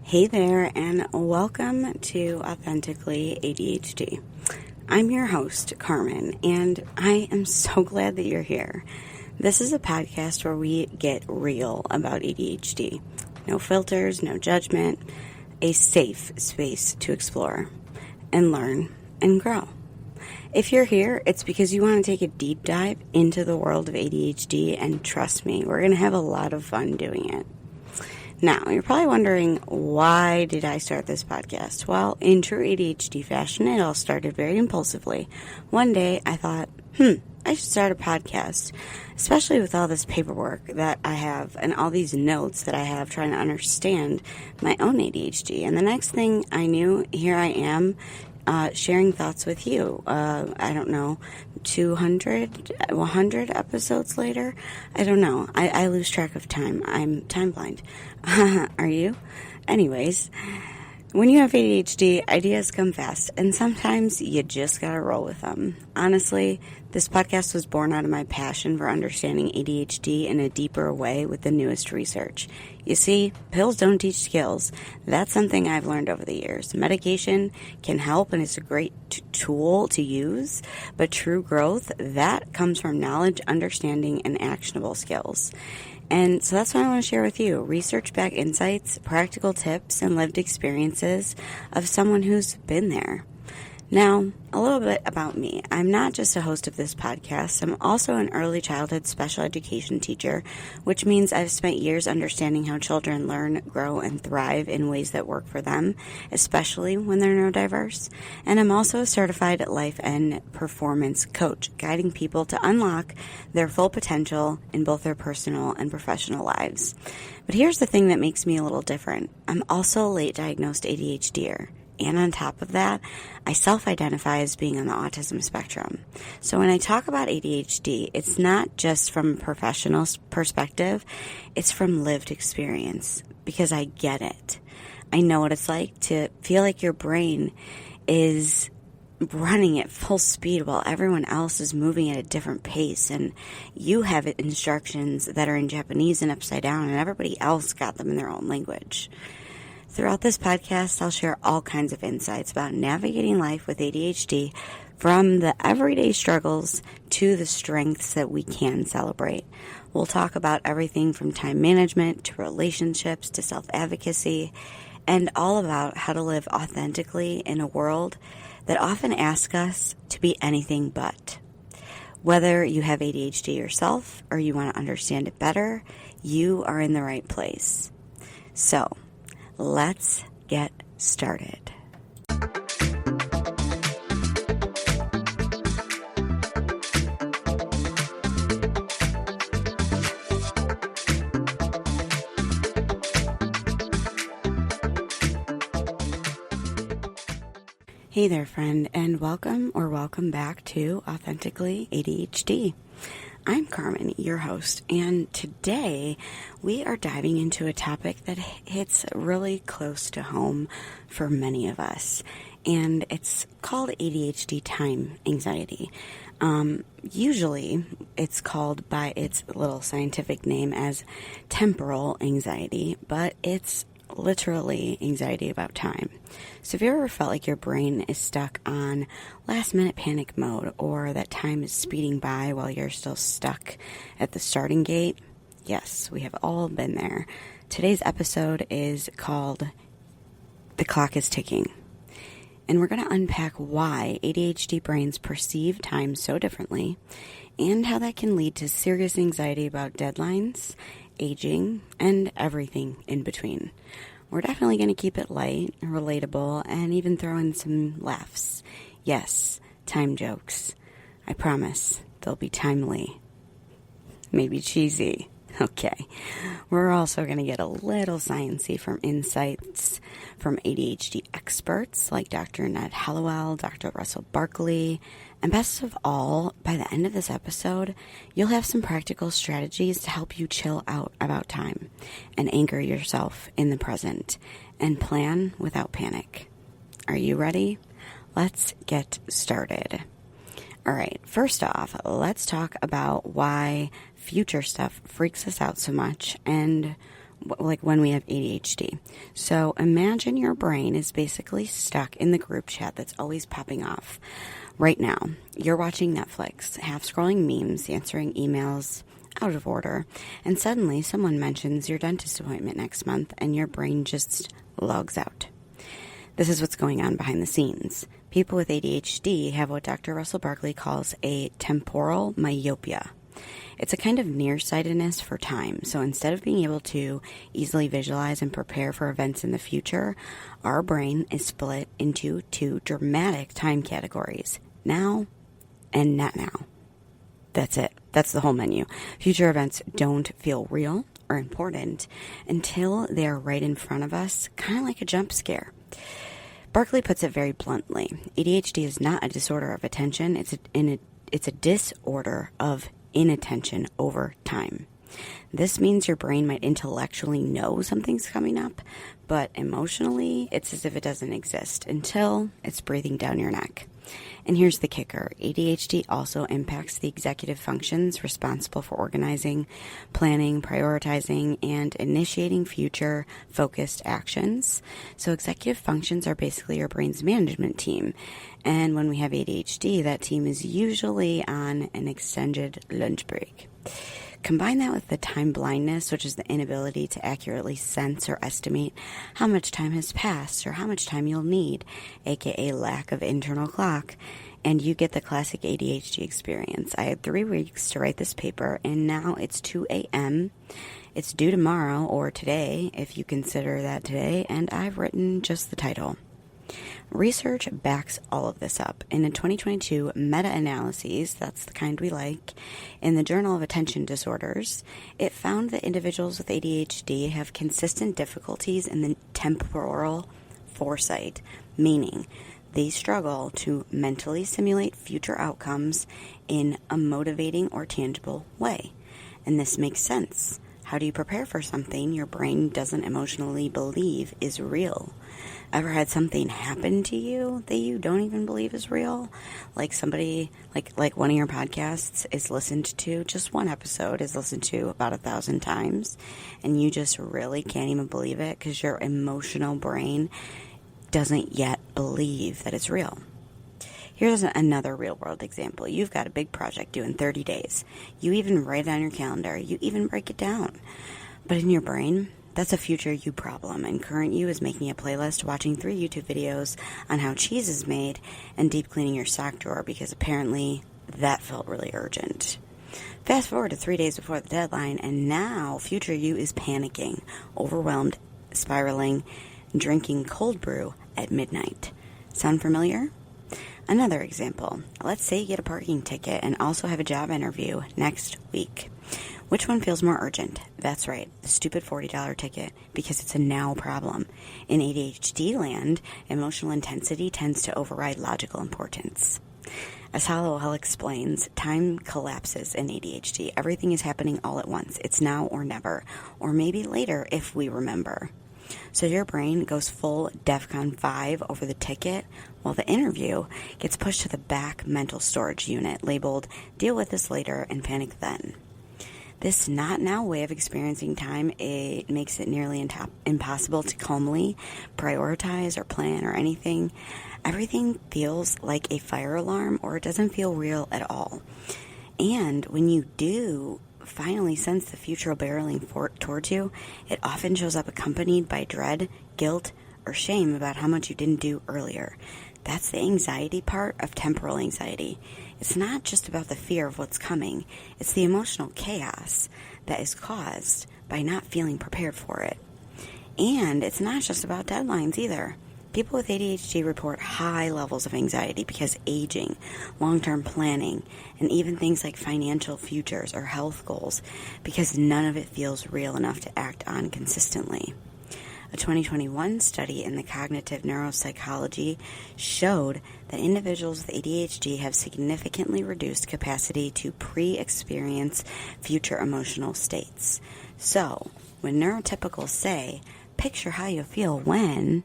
Hey there, and welcome to Authentically ADHD. I'm your host, Carmen, and I am so glad that you're here. This is a podcast where we get real about ADHD. No filters, no judgment, a safe space to explore and learn and grow. If you're here, it's because you want to take a deep dive into the world of ADHD, and trust me, we're going to have a lot of fun doing it. Now, you're probably wondering, why did I start this podcast? Well, in true ADHD fashion, it all started very impulsively. One day, I thought, I should start a podcast, especially with all this paperwork that I have and all these notes that I have trying to understand my own ADHD. And the next thing I knew, here I am, sharing thoughts with you. I don't know, 200, 100 episodes later? I don't know. I lose track of time. I'm time blind. Are you? Anyways, when you have ADHD, ideas come fast, and sometimes you just gotta roll with them. Honestly, this podcast was born out of my passion for understanding ADHD in a deeper way with the newest research. You see, pills don't teach skills. That's something I've learned over the years. Medication can help and is a great tool to use, but true growth, that comes from knowledge, understanding, and actionable skills. And so that's what I want to share with you. Research-backed insights, practical tips, and lived experiences of someone who's been there. Now, a little bit about me. I'm not just a host of this podcast. I'm also an early childhood special education teacher, which means I've spent years understanding how children learn, grow, and thrive in ways that work for them, especially when they're neurodiverse. And I'm also a certified life and performance coach, guiding people to unlock their full potential in both their personal and professional lives. But here's the thing that makes me a little different. I'm also a late diagnosed ADHDer. And on top of that, I self-identify as being on the autism spectrum. So when I talk about ADHD, it's not just from a professional perspective, it's from lived experience, because I get it. I know what it's like to feel like your brain is running at full speed while everyone else is moving at a different pace, and you have instructions that are in Japanese and upside down, and everybody else got them in their own language. Throughout this podcast, I'll share all kinds of insights about navigating life with ADHD, from the everyday struggles to the strengths that we can celebrate. We'll talk about everything from time management to relationships to self-advocacy, and all about how to live authentically in a world that often asks us to be anything but. Whether you have ADHD yourself or you want to understand it better, you are in the right place. So, let's get started. Hey there, friend, and welcome back to Authentically ADHD. I'm Carmen, your host, and today we are diving into a topic that hits really close to home for many of us, and it's called ADHD time anxiety. Usually it's called by its little scientific name as temporal anxiety, but it's literally anxiety about time. So if you ever felt like your brain is stuck on last minute panic mode, or that time is speeding by while you're still stuck at the starting gate, yes, we have all been there. Today's episode is called The Clock is Ticking. And we're going to unpack why ADHD brains perceive time so differently, and how that can lead to serious anxiety about deadlines, aging, and everything in between. We're definitely going to keep it light, relatable, and even throw in some laughs. Yes, time jokes. I promise they'll be timely. Maybe cheesy. Okay. We're also going to get a little sciencey from insights from ADHD experts like Dr. Ned Hallowell, Dr. Russell Barkley, and best of all, by the end of this episode, you'll have some practical strategies to help you chill out about time and anchor yourself in the present and plan without panic. Are you ready? Let's get started. All right, first off, let's talk about why future stuff freaks us out so much and like when we have ADHD. So imagine your brain is basically stuck in the group chat that's always popping off. Right now, you're watching Netflix, half scrolling memes, answering emails out of order, and suddenly someone mentions your dentist appointment next month and your brain just logs out. This is what's going on behind the scenes. People with ADHD have what Dr. Russell Barkley calls a temporal myopia. It's a kind of nearsightedness for time. So instead of being able to easily visualize and prepare for events in the future, our brain is split into two dramatic time categories: now and not now. That's it. That's the whole menu. Future events don't feel real or important until they are right in front of us, kind of like a jump scare. Barkley puts it very bluntly. ADHD is not a disorder of attention. It's a disorder of inattention over time. This means your brain might intellectually know something's coming up, but emotionally, it's as if it doesn't exist until it's breathing down your neck. And here's the kicker. ADHD also impacts the executive functions responsible for organizing, planning, prioritizing, and initiating future-focused actions. So executive functions are basically your brain's management team. And when we have ADHD, that team is usually on an extended lunch break. Combine that with the time blindness, which is the inability to accurately sense or estimate how much time has passed or how much time you'll need, aka lack of internal clock, and you get the classic ADHD experience. I had 3 weeks to write this paper, and now it's 2 a.m. It's due tomorrow, or today, if you consider that today, and I've written just the title. Research backs all of this up. In a 2022 meta-analysis, that's the kind we like, in the Journal of Attention Disorders, it found that individuals with ADHD have consistent difficulties in the temporal foresight, meaning they struggle to mentally simulate future outcomes in a motivating or tangible way. And this makes sense. How do you prepare for something your brain doesn't emotionally believe is real? Ever had something happen to you that you don't even believe is real? Like somebody, like one of your podcasts is listened to, just one episode is listened to about 1,000 times, and you just really can't even believe it because your emotional brain doesn't yet believe that it's real. Here's another real-world example. You've got a big project due in 30 days. You even write it on your calendar. You even break it down. But in your brain, that's a future you problem, and current you is making a playlist, watching 3 YouTube videos on how cheese is made, and deep cleaning your sock drawer because apparently that felt really urgent. Fast forward to 3 days before the deadline, and now future you is panicking, overwhelmed, spiraling, drinking cold brew at midnight. Sound familiar? Another example. Let's say you get a parking ticket and also have a job interview next week. Which one feels more urgent? That's right, the stupid $40 ticket, because it's a now problem. In ADHD land, emotional intensity tends to override logical importance. As Hollowell explains, time collapses in ADHD. Everything is happening all at once. It's now or never, or maybe later if we remember. So your brain goes full DEFCON 5 over the ticket, while the interview gets pushed to the back mental storage unit, labeled deal with this later and panic then. This not now way of experiencing time, it makes it nearly impossible to calmly prioritize or plan or anything. Everything feels like a fire alarm, or it doesn't feel real at all. And when you do finally sense the future barreling towards you, it often shows up accompanied by dread, guilt, or shame about how much you didn't do earlier. That's the anxiety part of temporal anxiety. It's not just about the fear of what's coming. It's the emotional chaos that is caused by not feeling prepared for it. And it's not just about deadlines either. People with ADHD report high levels of anxiety because aging, long-term planning, and even things like financial futures or health goals, because none of it feels real enough to act on consistently. A 2021 study in the cognitive neuropsychology showed that individuals with ADHD have significantly reduced capacity to pre-experience future emotional states. So, when neurotypicals say, picture how you feel when,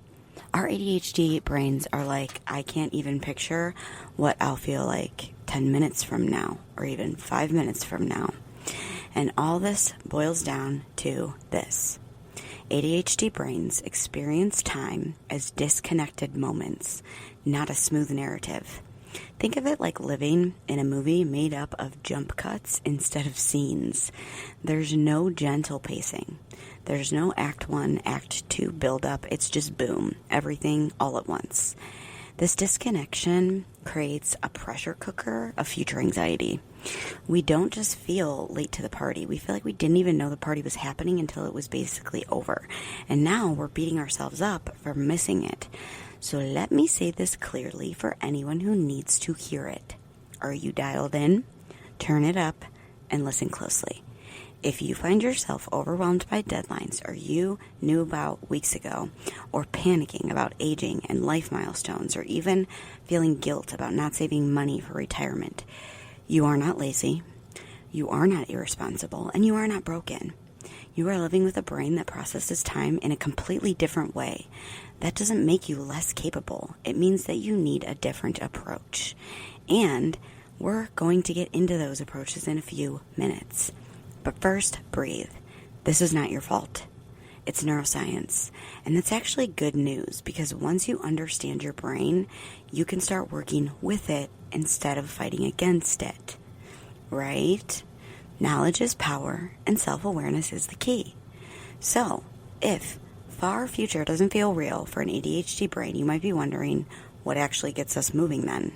our ADHD brains are like, I can't even picture what I'll feel like 10 minutes from now, or even 5 minutes from now. And all this boils down to this. ADHD brains experience time as disconnected moments, not a smooth narrative. Think of it like living in a movie made up of jump cuts instead of scenes. There's no gentle pacing. There's no act 1, act 2 build up. It's just boom, everything all at once. This disconnection creates a pressure cooker of future anxiety. We don't just feel late to the party. We feel like we didn't even know the party was happening until it was basically over. And now we're beating ourselves up for missing it. So let me say this clearly for anyone who needs to hear it. Are you dialed in? Turn it up and listen closely. If you find yourself overwhelmed by deadlines or you knew about weeks ago, or panicking about aging and life milestones, or even feeling guilt about not saving money for retirement, you are not lazy, you are not irresponsible, and you are not broken. You are living with a brain that processes time in a completely different way. That doesn't make you less capable. It means that you need a different approach. And we're going to get into those approaches in a few minutes. But first, breathe. This is not your fault. It's neuroscience. And that's actually good news because once you understand your brain, you can start working with it instead of fighting against it. Right? Knowledge is power and self-awareness is the key. So, if far future doesn't feel real for an ADHD brain, you might be wondering what actually gets us moving then.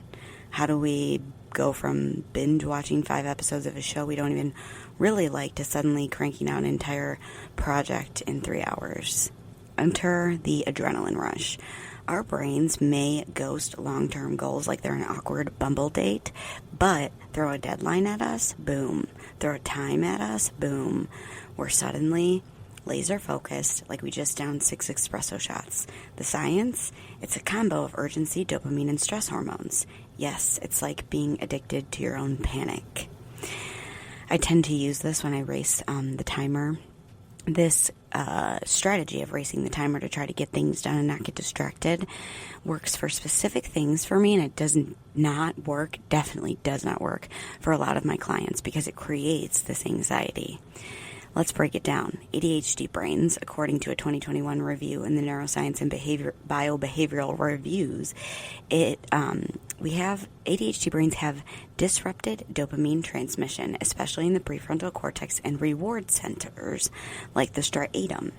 How do we go from binge watching 5 episodes of a show we don't even really like to suddenly cranking out an entire project in 3 hours? Enter the adrenaline rush. Our brains may ghost long-term goals like they're an awkward Bumble date, but throw a deadline at us, boom. Throw a time at us, boom. We're suddenly laser focused like we just downed 6 espresso shots. The science? It's a combo of urgency, dopamine, and stress hormones. Yes, it's like being addicted to your own panic. I tend to use this when I race the timer. This strategy of racing the timer to try to get things done and not get distracted works for specific things for me, and it definitely does not work for a lot of my clients because it creates this anxiety. Let's break it down. ADHD brains, according to a 2021 review in the Neuroscience and Biobehavioral Reviews, ADHD brains have disrupted dopamine transmission, especially in the prefrontal cortex and reward centers like the striatum.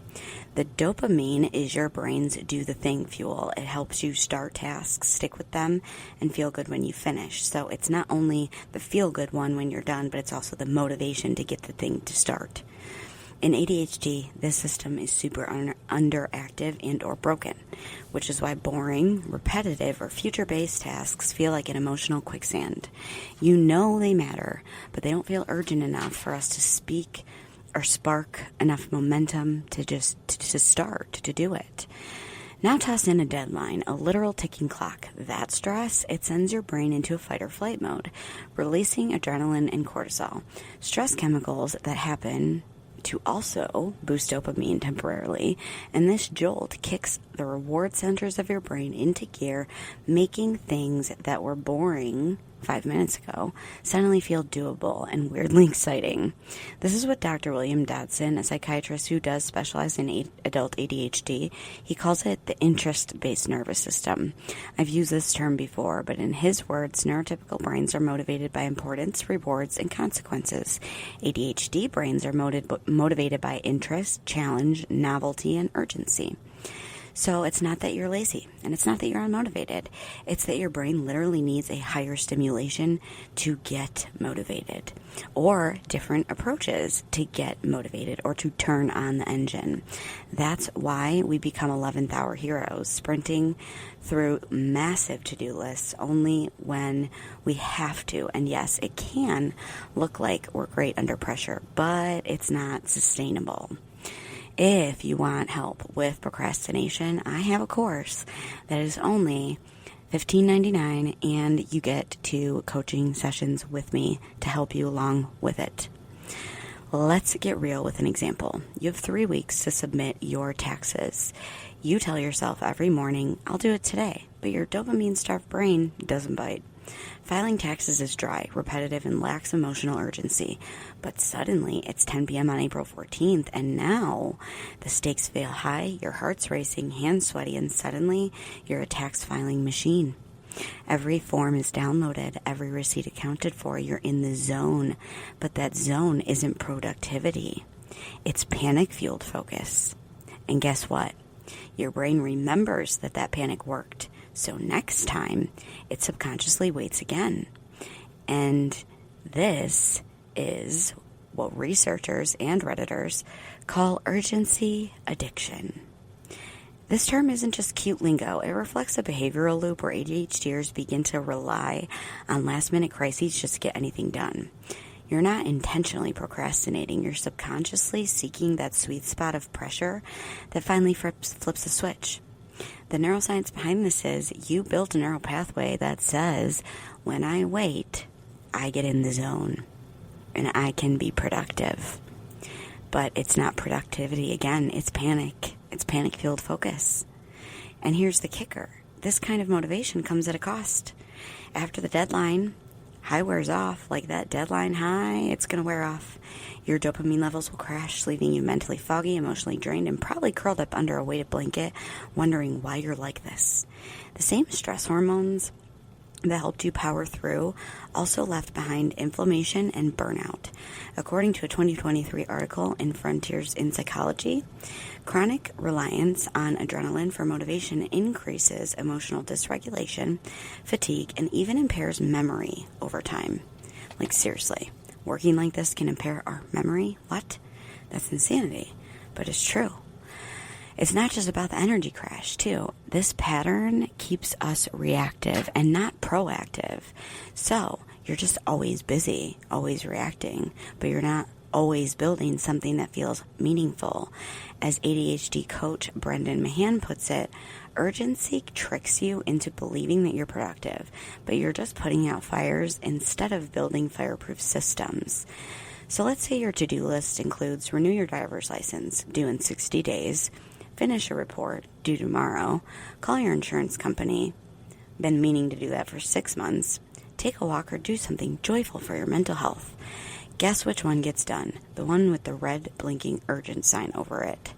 The dopamine is your brain's do the thing fuel. It helps you start tasks, stick with them, and feel good when you finish. So it's not only the feel good one when you're done, but it's also the motivation to get the thing to start. In ADHD, this system is super underactive and or broken, which is why boring, repetitive, or future-based tasks feel like an emotional quicksand. You know they matter, but they don't feel urgent enough for us to speak or spark enough momentum to start to do it. Now toss in a deadline, a literal ticking clock. That stress, it sends your brain into a fight or flight mode, releasing adrenaline and cortisol, stress chemicals that happen to also boost dopamine temporarily, and this jolt kicks the reward centers of your brain into gear, making things that were boring 5 minutes ago suddenly feel doable and weirdly exciting. This is what Dr. William Dodson, a psychiatrist who does specialize in adult ADHD, he calls it the interest-based nervous system. I've used this term before, but in his words, neurotypical brains are motivated by importance, rewards, and consequences. ADHD brains are motivated by interest, challenge, novelty, and urgency. So it's not that you're lazy, and it's not that you're unmotivated. It's that your brain literally needs a higher stimulation to get motivated, or different approaches to get motivated or to turn on the engine. That's why we become 11th hour heroes, sprinting through massive to-do lists only when we have to. And yes, it can look like we're great under pressure, but it's not sustainable. If you want help with procrastination, I have a course that is only $15.99, and you get 2 coaching sessions with me to help you along with it. Let's get real with an example. You have 3 weeks to submit your taxes. You tell yourself every morning, I'll do it today, but your dopamine-starved brain doesn't bite. Filing taxes is dry, repetitive, and lacks emotional urgency. But suddenly, it's 10 p.m. on April 14th, and now the stakes feel high, your heart's racing, hands sweaty, and suddenly you're a tax filing machine. Every form is downloaded, every receipt accounted for, you're in the zone. But that zone isn't productivity. It's panic-fueled focus. And guess what? Your brain remembers that panic worked. So next time, it subconsciously waits again. And this is what researchers and Redditors call urgency addiction. This term isn't just cute lingo. It reflects a behavioral loop where ADHDers begin to rely on last-minute crises just to get anything done. You're not intentionally procrastinating. You're subconsciously seeking that sweet spot of pressure that finally flips the switch. The neuroscience behind this is you built a neural pathway that says, when I wait, I get in the zone and I can be productive. But it's not productivity. Again, it's panic. It's panic-fueled focus. And here's the kicker. This kind of motivation comes at a cost. After the deadline, high wears off, like that deadline high, it's going to wear off. Your dopamine levels will crash, leaving you mentally foggy, emotionally drained, and probably curled up under a weighted blanket, wondering why you're like this. The same stress hormones that helped you power through also left behind inflammation and burnout. According to a 2023 article in Frontiers in Psychology, chronic reliance on adrenaline for motivation increases emotional dysregulation, fatigue, and even impairs memory over time. Like, seriously, working like this can impair our memory? What? That's insanity, but it's true. It's not just about the energy crash, too. This pattern keeps us reactive and not proactive. So you're just always busy, always reacting, but you're not always building something that feels meaningful. As ADHD coach Brendan Mahan puts it, urgency tricks you into believing that you're productive, but you're just putting out fires instead of building fireproof systems. So let's say your to-do list includes renew your driver's license, due in 60 days, finish a report, due tomorrow, call your insurance company, been meaning to do that for 6 months, take a walk or do something joyful for your mental health. Guess which one gets done? The one with the red blinking urgent sign over it.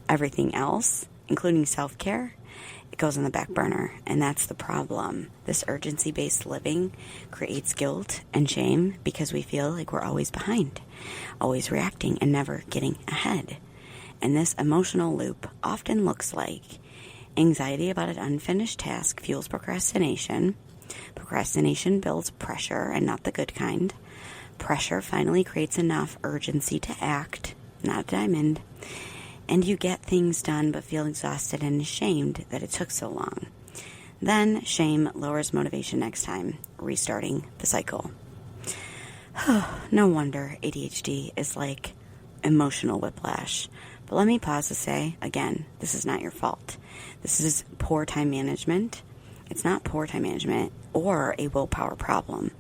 Everything else, including self-care, it goes on the back burner, and that's the problem. This urgency-based living creates guilt and shame because we feel like we're always behind, always reacting, and never getting ahead. And this emotional loop often looks like anxiety about an unfinished task fuels procrastination. Procrastination builds pressure, and not the good kind. Pressure finally creates enough urgency to act, not a diamond. And you get things done but feel exhausted and ashamed that it took so long. Then shame lowers motivation next time, restarting the cycle. No wonder ADHD is like emotional whiplash. But let me pause to say, again, this is not your fault. This is poor time management. It's not poor time management or a willpower problem.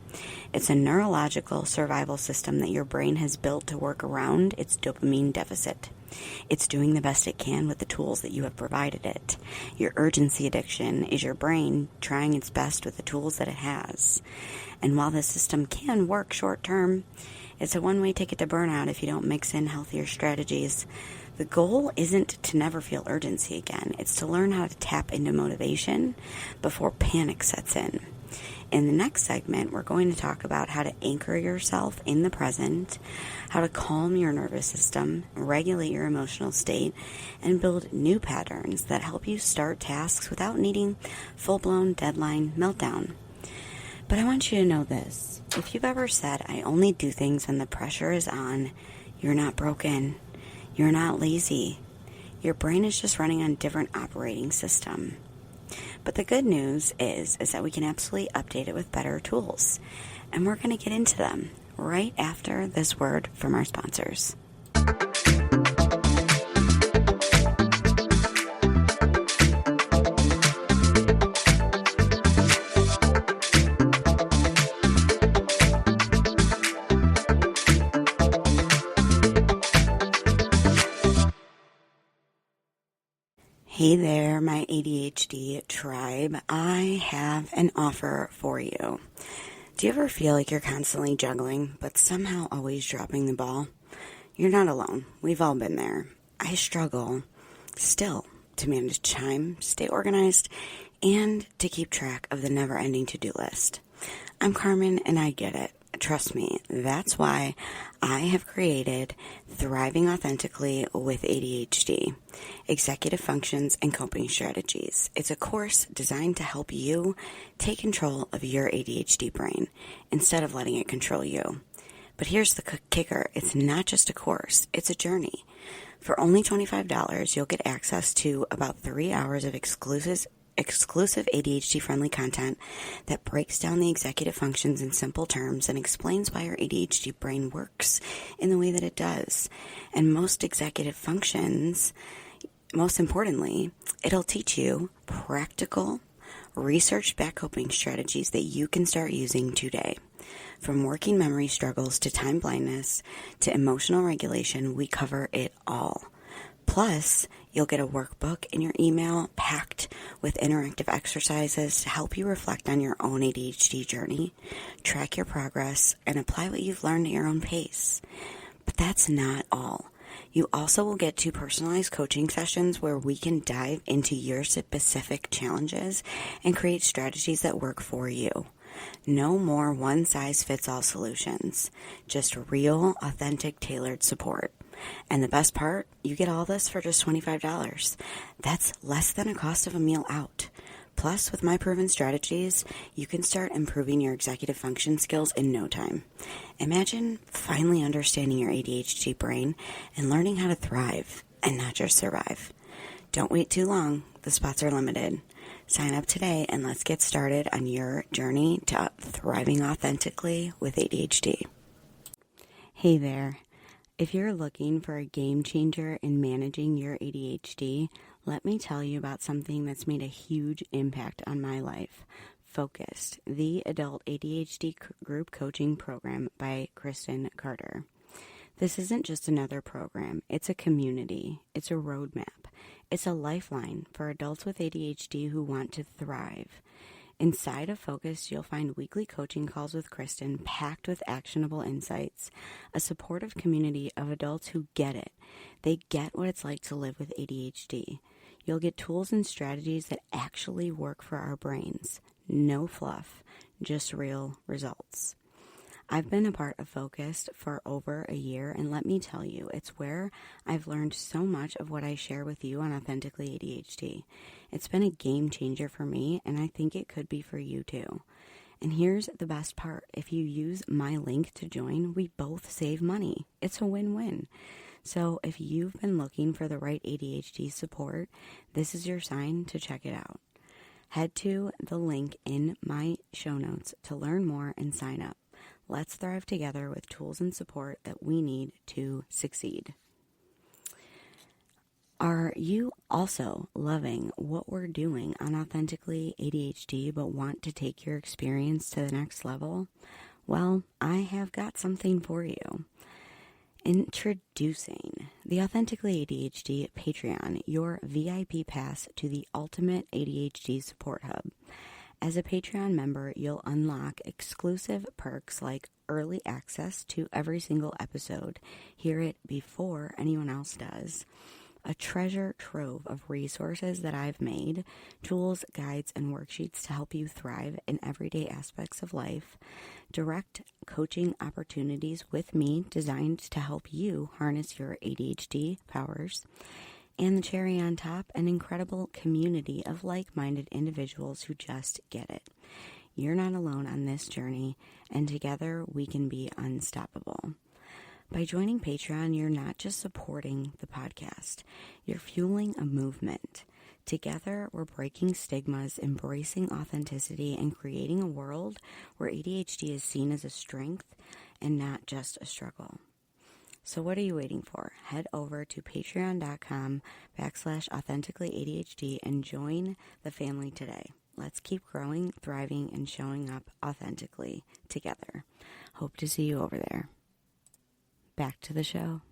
It's a neurological survival system that your brain has built to work around its dopamine deficit. It's doing the best it can with the tools that you have provided it. Your urgency addiction is your brain trying its best with the tools that it has. And while this system can work short term, it's a one-way ticket to burnout if you don't mix in healthier strategies. The goal isn't to never feel urgency again. It's to learn how to tap into motivation before panic sets in. In the next segment, we're going to talk about how to anchor yourself in the present, how to calm your nervous system, regulate your emotional state, and build new patterns that help you start tasks without needing full-blown deadline meltdown. But I want you to know this. If you've ever said, I only do things when the pressure is on, you're not broken. You're not lazy. Your brain is just running on a different operating system. But the good news is that we can absolutely update it with better tools. And we're going to get into them right after this word from our sponsors. Hey there, my ADHD tribe. I have an offer for you. Do you ever feel like you're constantly juggling, but somehow always dropping the ball? You're not alone. We've all been there. I struggle still to manage time, stay organized, and to keep track of the never-ending to-do list. I'm Carmen, and I get it. Trust me, that's why I have created Thriving Authentically with ADHD, Executive Functions and Coping Strategies. It's a course designed to help you take control of your ADHD brain instead of letting it control you. But here's the kicker. It's not just a course. It's a journey. For only $25, you'll get access to about 3 hours of exclusive ADHD-friendly content that breaks down the executive functions in simple terms and explains why your ADHD brain works in the way that it does. And most executive functions, most importantly, it'll teach you practical, research-backed coping strategies that you can start using today. From working memory struggles to time blindness to emotional regulation, we cover it all. Plus, you'll get a workbook in your email packed with interactive exercises to help you reflect on your own ADHD journey, track your progress, and apply what you've learned at your own pace. But that's not all. You also will get 2 personalized coaching sessions where we can dive into your specific challenges and create strategies that work for you. No more one-size-fits-all solutions, just real, authentic, tailored support. And the best part, you get all this for just $25. That's less than a cost of a meal out. Plus, with my proven strategies, you can start improving your executive function skills in no time. Imagine finally understanding your ADHD brain and learning how to thrive and not just survive. Don't wait too long. The spots are limited. Sign up today and let's get started on your journey to thriving authentically with ADHD. Hey there. If you're looking for a game changer in managing your ADHD, let me tell you about something that's made a huge impact on my life. Focused, the adult ADHD group coaching program by Kristen Carter. This isn't just another program. It's a community. It's a roadmap. It's a lifeline for adults with ADHD who want to thrive. Inside of Focus, you'll find weekly coaching calls with Kristen packed with actionable insights, a supportive community of adults who get it. They get what it's like to live with ADHD. You'll get tools and strategies that actually work for our brains. No fluff, just real results. I've been a part of Focused for over a year, and let me tell you, it's where I've learned so much of what I share with you on Authentically ADHD. It's been a game changer for me, and I think it could be for you too. And here's the best part. If you use my link to join, we both save money. It's a win-win. So if you've been looking for the right ADHD support, this is your sign to check it out. Head to the link in my show notes to learn more and sign up. Let's thrive together with tools and support that we need to succeed. Are you also loving what we're doing on Authentically ADHD but want to take your experience to the next level? Well, I have got something for you. Introducing the Authentically ADHD Patreon, your VIP pass to the ultimate ADHD support hub. As a Patreon member, you'll unlock exclusive perks like early access to every single episode, hear it before anyone else does, a treasure trove of resources that I've made, tools, guides, and worksheets to help you thrive in everyday aspects of life, direct coaching opportunities with me designed to help you harness your ADHD powers, and the cherry on top, an incredible community of like-minded individuals who just get it. You're not alone on this journey, and together we can be unstoppable. By joining Patreon, you're not just supporting the podcast, you're fueling a movement. Together, we're breaking stigmas, embracing authenticity, and creating a world where ADHD is seen as a strength and not just a struggle. So what are you waiting for? Head over to patreon.com/authenticallyADHD and join the family today. Let's keep growing, thriving, and showing up authentically together. Hope to see you over there. Back to the show.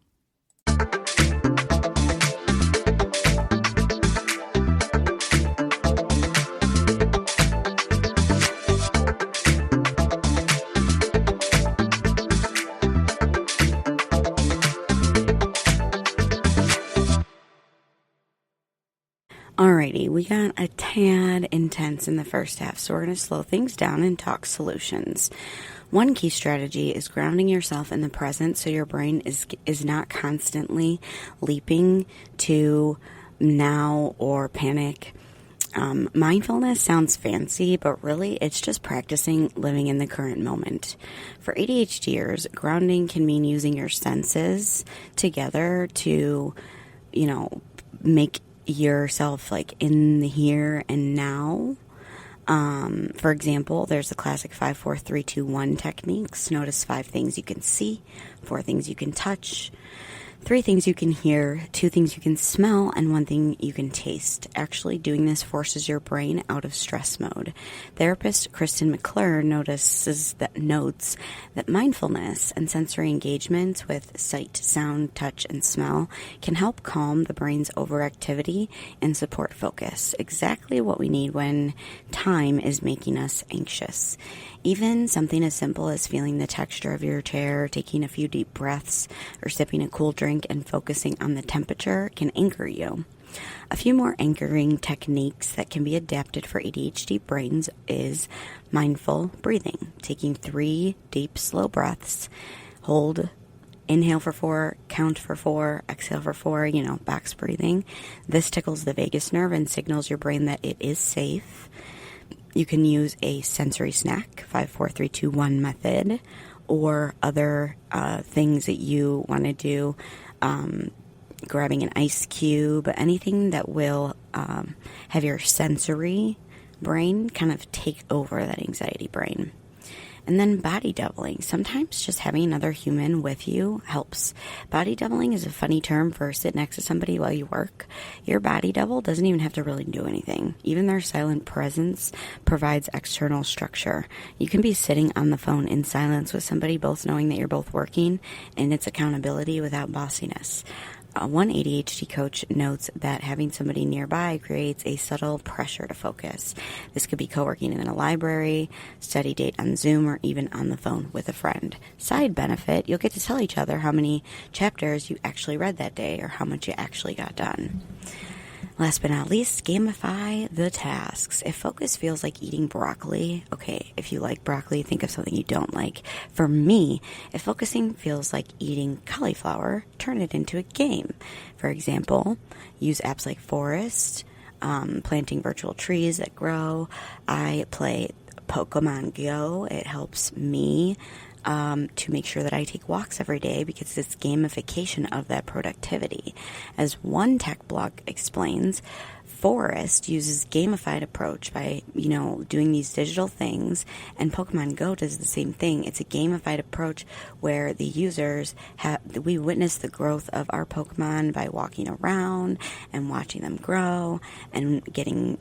Alrighty, we got a tad intense in the first half, so we're going to slow things down and talk solutions. One key strategy is grounding yourself in the present so your brain is not constantly leaping to now or panic. Mindfulness sounds fancy, but really it's just practicing living in the current moment. For ADHDers, grounding can mean using your senses together to, make yourself like in the here and now. For example, there's the classic 5, 4, 3, 2, 1 techniques. Notice 5 things you can see, 4 things you can touch, 3 things you can hear, 2 things you can smell, and 1 thing you can taste. Actually, doing this forces your brain out of stress mode. Therapist Kristen McClure notes that mindfulness and sensory engagement with sight, sound, touch, and smell can help calm the brain's overactivity and support focus. Exactly what we need when time is making us anxious. Even something as simple as feeling the texture of your chair, taking a few deep breaths, or sipping a cool drink and focusing on the temperature can anchor you. A few more anchoring techniques that can be adapted for ADHD brains is mindful breathing, taking 3 deep, slow breaths, hold, inhale for 4, count for 4, exhale for 4, box breathing. This tickles the vagus nerve and signals your brain that it is safe. You can use a sensory snack, 5, 4, 3, 2, 1 method, or other things that you want to do, grabbing an ice cube, anything that will have your sensory brain kind of take over that anxiety brain. And then body doubling. Sometimes just having another human with you helps. Body doubling is a funny term for sit next to somebody while you work. Your body double doesn't even have to really do anything. Even their silent presence provides external structure. You can be sitting on the phone in silence with somebody, both knowing that you're both working, and it's accountability without bossiness. One ADHD coach notes that having somebody nearby creates a subtle pressure to focus. This could be co-working in a library, study date on Zoom, or even on the phone with a friend. Side benefit, you'll get to tell each other how many chapters you actually read that day or how much you actually got done. Last but not least, gamify the tasks. If focus feels like eating broccoli, okay, if you like broccoli, think of something you don't like. For me, if focusing feels like eating cauliflower, turn it into a game. For example, use apps like Forest, planting virtual trees that grow. I play Pokemon Go. It helps me to make sure that I take walks every day because it's gamification of that productivity. As one tech blog explains, Forest uses gamified approach by, doing these digital things, and Pokemon Go does the same thing. It's a gamified approach where the users we witness the growth of our Pokemon by walking around and watching them grow and getting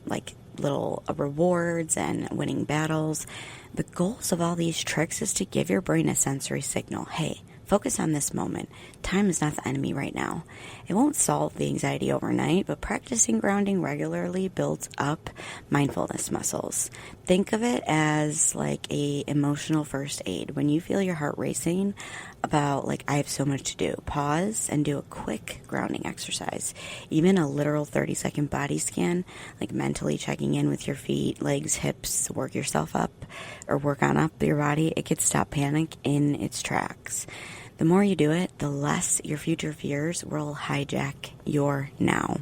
little rewards and winning battles. The goals of all these tricks is to give your brain a sensory signal. Hey, focus on this moment. Time is not the enemy right now. It won't solve the anxiety overnight, but practicing grounding regularly builds up mindfulness muscles. Think of it as like a emotional first aid. When you feel your heart racing about I have so much to do, pause and do a quick grounding exercise. Even a literal 30-second body scan, mentally checking in with your feet, legs, hips, work yourself up or work on up your body, it could stop panic in its tracks. The more you do it, the less your future fears will hijack your now.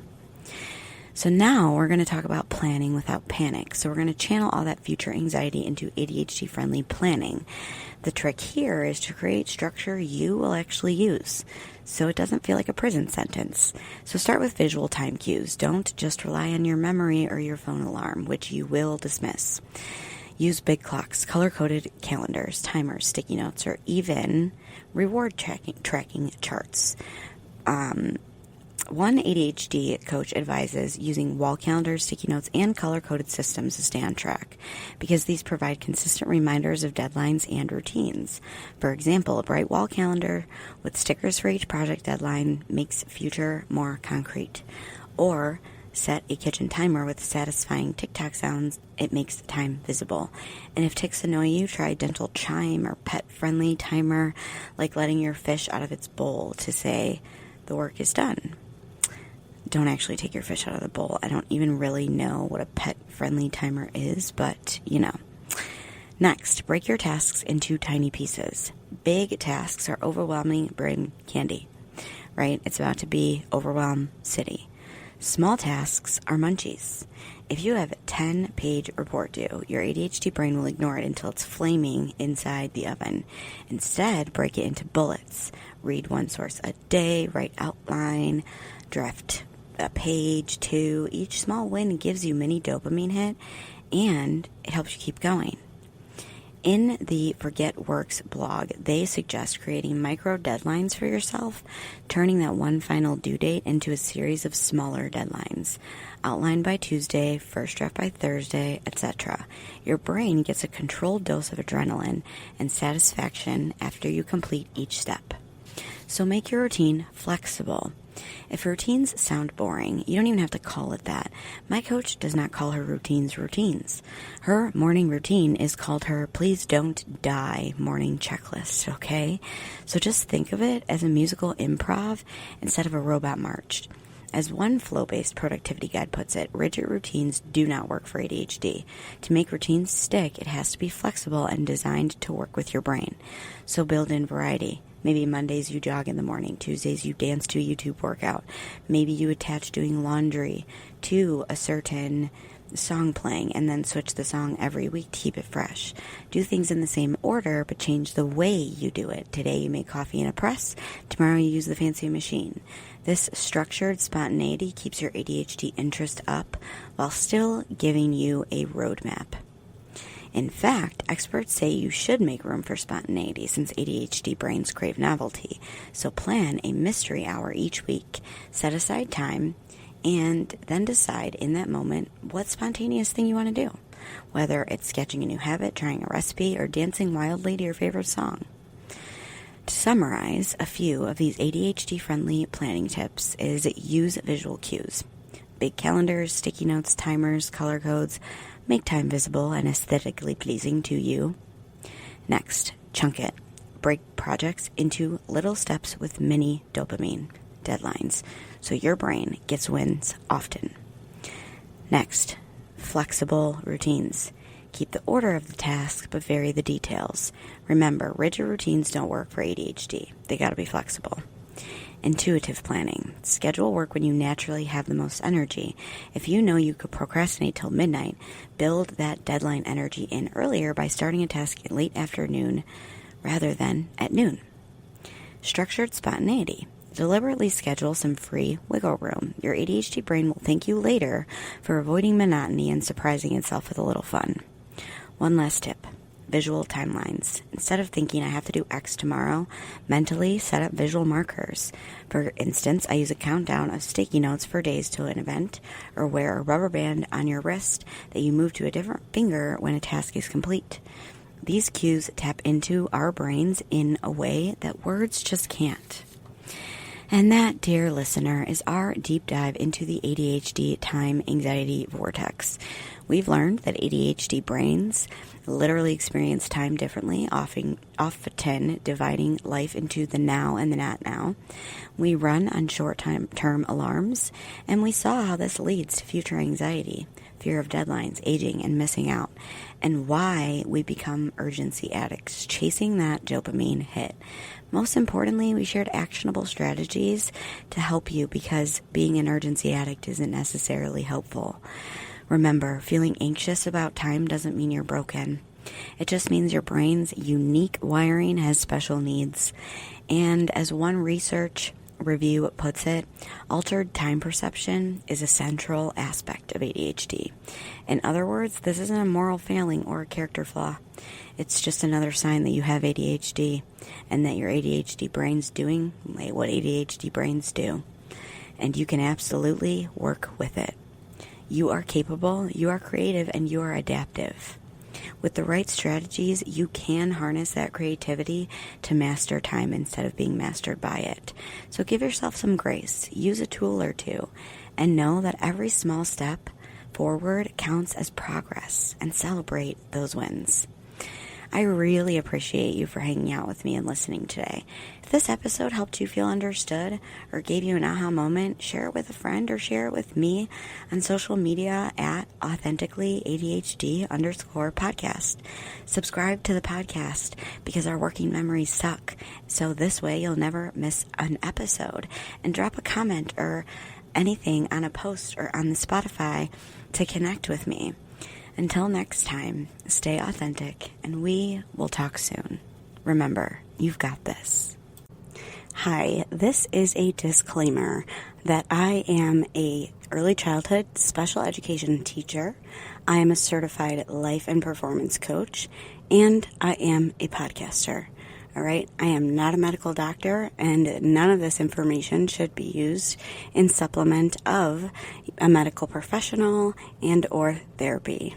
So now we're going to talk about planning without panic. So we're going to channel all that future anxiety into ADHD-friendly planning. The trick here is to create structure you will actually use so it doesn't feel like a prison sentence. So start with visual time cues. Don't just rely on your memory or your phone alarm, which you will dismiss. Use big clocks, color-coded calendars, timers, sticky notes, or even reward tracking charts. One ADHD coach advises using wall calendars, sticky notes, and color-coded systems to stay on track because these provide consistent reminders of deadlines and routines. For example, a bright wall calendar with stickers for each project deadline makes future more concrete. Or set a kitchen timer with satisfying tick-tock sounds. It makes the time visible. And if ticks annoy you, try a dental chime or pet-friendly timer, like letting your fish out of its bowl to say the work is done. don't actually take your fish out of the bowl. I don't even really know what a pet-friendly timer is, but you know. Next, break your tasks into tiny pieces. Big tasks are overwhelming brain candy, right? It's about to be overwhelm city. Small tasks are munchies. If you have a 10-page report due, your ADHD brain will ignore it until it's flaming inside the oven. Instead, break it into bullets. Read one source a day, write outline, draft a page, 2. Each small win gives you mini dopamine hit, and it helps you keep going. In the Forget Works blog, they suggest creating micro deadlines for yourself, turning that one final due date into a series of smaller deadlines. Outline by Tuesday, first draft by Thursday, etc. Your brain gets a controlled dose of adrenaline and satisfaction after you complete each step. So make your routine flexible. If routines sound boring, you don't even have to call it that. My coach does not call her routines routines. Her morning routine is called her Please Don't Die morning checklist, okay? So just think of it as a musical improv instead of a robot march. As one flow-based productivity guide puts it, rigid routines do not work for ADHD. To make routines stick, it has to be flexible and designed to work with your brain. So build in variety. Maybe Mondays you jog in the morning, Tuesdays you dance to a YouTube workout. Maybe you attach doing laundry to a certain song playing and then switch the song every week to keep it fresh. Do things in the same order, but change the way you do it. Today you make coffee in a press, tomorrow you use the fancy machine. This structured spontaneity keeps your ADHD interest up while still giving you a roadmap. In fact, experts say you should make room for spontaneity since ADHD brains crave novelty. So plan a mystery hour each week, set aside time, and then decide in that moment what spontaneous thing you want to do. Whether it's sketching a new habit, trying a recipe, or dancing wildly to your favorite song. To summarize, a few of these ADHD-friendly planning tips is use visual cues. Big calendars, sticky notes, timers, color codes. Make time visible and aesthetically pleasing to you. Next, chunk it. Break projects into little steps with mini dopamine deadlines so your brain gets wins often. Next, flexible routines. Keep the order of the task but vary the details. Remember, rigid routines don't work for ADHD. They gotta be flexible. Intuitive planning. Schedule work when you naturally have the most energy. If you know you could procrastinate till midnight, build that deadline energy in earlier by starting a task in late afternoon rather than at noon. Structured spontaneity. Deliberately schedule some free wiggle room. Your ADHD brain will thank you later for avoiding monotony and surprising itself with a little fun. One last tip. Visual timelines. Instead of thinking I have to do X tomorrow, mentally set up visual markers. For instance, I use a countdown of sticky notes for days to an event, or wear a rubber band on your wrist that you move to a different finger when a task is complete. These cues tap into our brains in a way that words just can't. And that, dear listener, is our deep dive into the ADHD time anxiety vortex. We've learned that ADHD brains literally experience time differently, often dividing life into the now and the not now. We run on short-term alarms, and we saw how this leads to future anxiety, fear of deadlines, aging, and missing out, and why we become urgency addicts, chasing that dopamine hit. Most importantly, we shared actionable strategies to help you because being an urgency addict isn't necessarily helpful. Remember, feeling anxious about time doesn't mean you're broken. It just means your brain's unique wiring has special needs. And as one research review puts it, altered time perception is a central aspect of ADHD. In other words, this isn't a moral failing or a character flaw. It's just another sign that you have ADHD and that your ADHD brain's doing what ADHD brains do. And you can absolutely work with it. You are capable, you are creative, and you are adaptive. With the right strategies, you can harness that creativity to master time instead of being mastered by it. So give yourself some grace, use a tool or two, and know that every small step forward counts as progress, and celebrate those wins. I really appreciate you for hanging out with me and listening today. If this episode helped you feel understood or gave you an aha moment, share it with a friend or share it with me on social media at authenticallyADHD_podcast. Subscribe to the podcast because our working memories suck. So this way you'll never miss an episode. And drop a comment or anything on a post or on the Spotify to connect with me. Until next time, stay authentic and we will talk soon. Remember, you've got this. Hi, this is a disclaimer that I am a early childhood special education teacher. I am a certified life and performance coach, and I am a podcaster. All right, I am not a medical doctor, and none of this information should be used in supplement of a medical professional and or therapy.